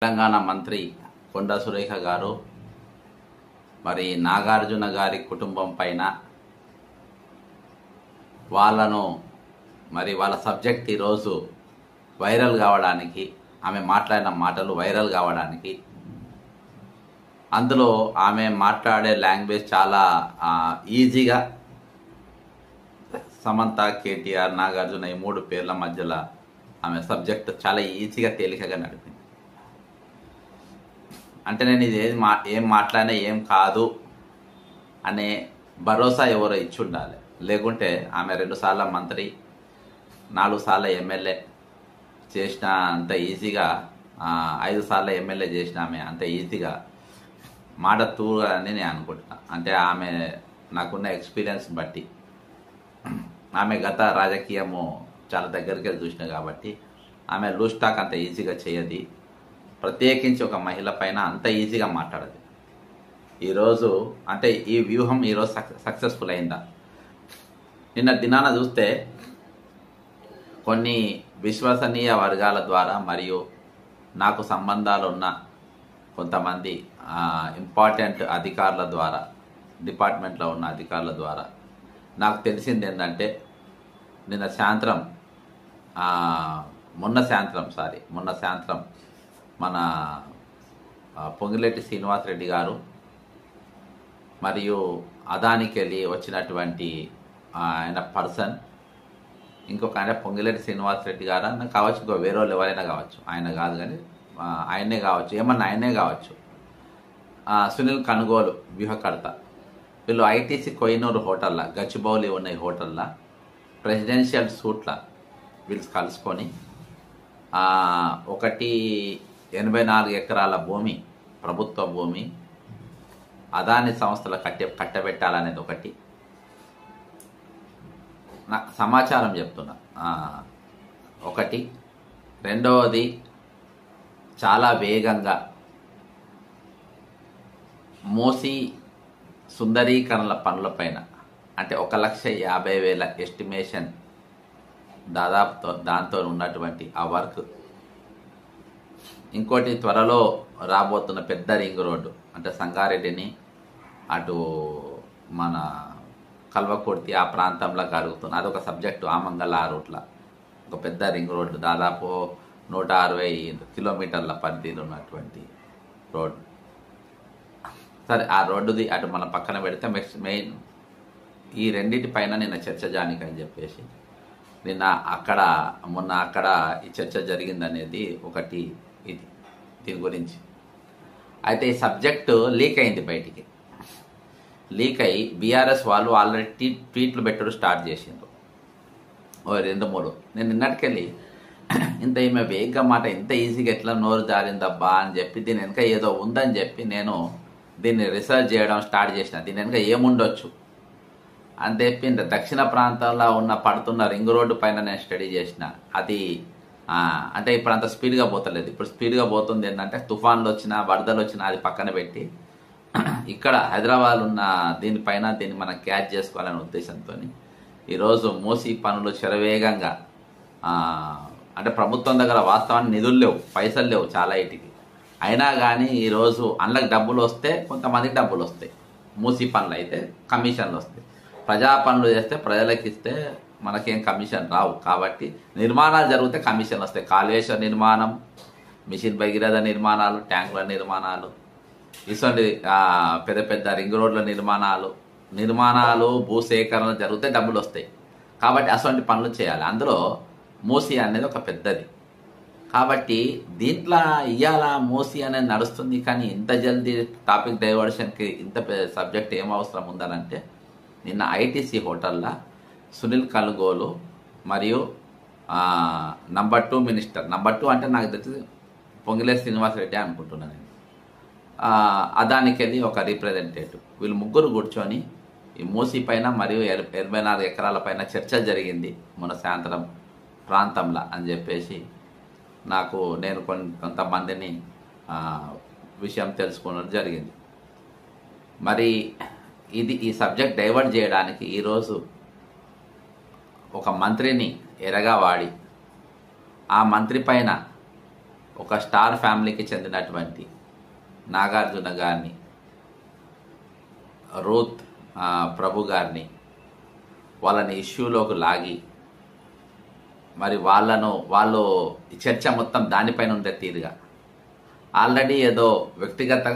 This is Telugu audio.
తెలంగాణ మంత్రి కొండ సురేఖ గారు మరి నాగార్జున గారి కుటుంబం పైన వాళ్ళ సబ్జెక్ట్ ఈరోజు వైరల్ కావడానికి, ఆమె మాట్లాడిన మాటలు వైరల్ కావడానికి, అందులో ఆమె మాట్లాడే లాంగ్వేజ్ చాలా ఈజీగా సమంత, కేటీఆర్, నాగార్జున ఈ మూడు పేర్ల మధ్యలో ఆమె సబ్జెక్ట్ చాలా ఈజీగా తేలికగా నడిపింది. అంటే నేను ఇది ఏం మాట్లాడినా ఏం కాదు అనే భరోసా ఎవరో ఇచ్చి ఉండాలి. లేకుంటే ఆమె 2 సార్ల మంత్రి, 4 సార్ల ఎమ్మెల్యే చేసిన అంత ఈజీగా, 5 సార్ల ఎమ్మెల్యే చేసిన ఆమె అంత ఈజీగా మాట తూరని నేను అనుకుంటున్నా. అంటే ఆమె నాకున్న ఎక్స్పీరియన్స్ బట్టి, ఆమె గత రాజకీయము చాలా దగ్గరికి వెళ్ళి చూసిన కాబట్టి ఆమె లూజ్ టాక్ అంత ఈజీగా చేయది. ప్రత్యేకించి ఒక మహిళ పైన అంత ఈజీగా మాట్లాడదు. ఈరోజు అంటే ఈ వ్యూహం ఈరోజు సక్సెస్ఫుల్ అయిందా? నిన్న దినాన చూస్తే కొన్ని విశ్వసనీయ వర్గాల ద్వారా మరియు నాకు సంబంధాలు ఉన్న కొంతమంది ఇంపార్టెంట్ అధికారుల ద్వారా, డిపార్ట్మెంట్లో ఉన్న అధికారుల ద్వారా నాకు తెలిసింది ఏంటంటే, మొన్న సాయంత్రం మన పొంగిలేటి శ్రీనివాసరెడ్డి గారు మరియు అదానికి వెళ్ళి వచ్చినటువంటి ఆయన పర్సన్, ఇంకొక ఆయన పొంగిలేటి శ్రీనివాసరెడ్డి గారు అన్న కావచ్చు, ఇంకో వేరే వాళ్ళు ఎవరైనా కావచ్చు, ఆయన కాదు కానీ ఆయనే కావచ్చు, ఏమన్నా ఆయనే కావచ్చు, సునీల్ కనుగోలు వ్యూహకర్త, వీళ్ళు ఐటీసీ కోహినూరు హోటల్లో, గచ్చిబౌలి ఉన్న ఈ హోటల్లో ప్రెసిడెన్షియల్ సూట్ల వీళ్ళు కలుసుకొని 84 ఎకరాల భూమి, ప్రభుత్వ భూమి అదాని సంస్థలు కట్టబెట్టాలనేది ఒకటి నాకు సమాచారం చెప్తున్నా. ఒకటి. రెండవది, చాలా వేగంగా మూసి సుందరీకరణల పనులపైన, అంటే 1,50,000 ఎస్టిమేషన్ దాదాపుతో దాంతో ఉన్నటువంటి ఆ వర్క్. ఇంకోటి, త్వరలో రాబోతున్న పెద్ద రింగ్ రోడ్డు, అంటే సంగారెడ్డిని అటు మన కల్వకుర్తి ఆ ప్రాంతంలో కలుగుతుంది. అదొక సబ్జెక్టు. ఆమంగల్ ఆ రూట్లో ఒక పెద్ద రింగ్ రోడ్డు, దాదాపు 160 కిలోమీటర్ల పరిధిలో ఉన్నటువంటి రోడ్డు. సరే, ఆ రోడ్డుది అటు మనం పక్కన పెడితే మెయిన్ ఈ రెండింటి పైన నిన్న చర్చ జానికని చెప్పేసి మొన్న అక్కడ ఈ చర్చ జరిగిందనేది ఒకటి. ఇది దీని గురించి అయితే ఈ సబ్జెక్టు లీక్ అయింది బయటికి. లీక్ అయ్యి బీఆర్ఎస్ వాళ్ళు ఆల్రెడీ ట్వీట్లు పెట్టడం స్టార్ట్ చేసిండ్రు, 2-3. నేను నిన్నటికెళ్ళి ఇంత ఈమె వేగంగా మాట ఇంత ఈజీగా ఎట్లా నోరు జారిందబ్బా అని చెప్పి దీని వెనక ఏదో ఉందని చెప్పి నేను దీన్ని రీసెర్చ్ చేయడం స్టార్ట్ చేసిన. దీని వెనక ఏముండొచ్చు అని చెప్పి దక్షిణ ప్రాంతంలో పడుతున్న రింగ్ రోడ్డు పైన నేను స్టడీ చేసిన. అది అంటే ఇప్పుడు అంత స్పీడ్గా పోతలేదు. ఇప్పుడు స్పీడ్గా పోతుంది ఏంటంటే, తుఫాన్లు వచ్చినా వరదలు వచ్చినా అది పక్కన పెట్టి ఇక్కడ హైదరాబాద్ ఉన్న దీనిపైన దీన్ని మనం క్యాచ్ చేసుకోవాలనే ఉద్దేశంతో ఈరోజు మూసి పనులు శరవేగంగా, అంటే ప్రభుత్వం దగ్గర వాస్తవానికి నిధులు లేవు, పైసలు లేవు చాలా ఇటుకి. అయినా కానీ ఈరోజు అందులోకి డబ్బులు వస్తే కొంతమందికి డబ్బులు వస్తాయి. మూసి పనులు అయితే కమిషన్లు వస్తాయి. ప్రజా పనులు చేస్తే ప్రజలకు ఇస్తే మనకేం కమిషన్ రావు. కాబట్టి నిర్మాణాలు జరిగితే కమిషన్ వస్తాయి. కాళేశ్వర నిర్మాణం, మిషన్ భగీరథ నిర్మాణాలు, ట్యాంకుల నిర్మాణాలు, ఇటువంటి పెద్ద పెద్ద రింగ్ రోడ్ల నిర్మాణాలు భూసేకరణ జరిగితే డబ్బులు వస్తాయి. కాబట్టి అటువంటి పనులు చేయాలి. అందులో మూసి అనేది ఒక పెద్దది. కాబట్టి దీంట్లో ఇవాళ మూసి అనేది నడుస్తుంది. కానీ ఇంత జల్దీ టాపిక్ డైవర్షన్కి ఇంత సబ్జెక్ట్ ఏం అవసరం ఉందనంటే, నిన్న ఐటీసీ హోటల్లో సునీల్ కనుగోలు మరియు నంబర్ 2 మినిస్టర్, నంబర్ 2 అంటే నాకు తెలిసి పొంగిలేటి శ్రీనివాసరెడ్డి అనుకుంటున్నాను నేను, అదానికి వెళ్ళి ఒక రిప్రజెంటేటివ్, వీళ్ళు ముగ్గురు కూర్చొని ఈ మూసి పైన మరియు 84 ఎకరాల పైన చర్చ జరిగింది మొన్న సాయంత్రం ప్రాంతంలో అని చెప్పేసి నేను కొంతమందిని విషయం తెలుసుకోవడం జరిగింది. మరి ఈ సబ్జెక్ట్ డైవర్ట్ చేయడానికి ఈరోజు ఒక మంత్రిని ఎరగా వాడి, ఆ మంత్రి పైన ఒక స్టార్ ఫ్యామిలీకి చెందినటువంటి నాగార్జున గారిని, రూత్ ప్రభు గారిని వాళ్ళని ఇష్యూలోకి లాగి మరి వాళ్ళు చర్చ మొత్తం దానిపైన ఉండే తీరుగా ఆల్రెడీ ఏదో వ్యక్తిగత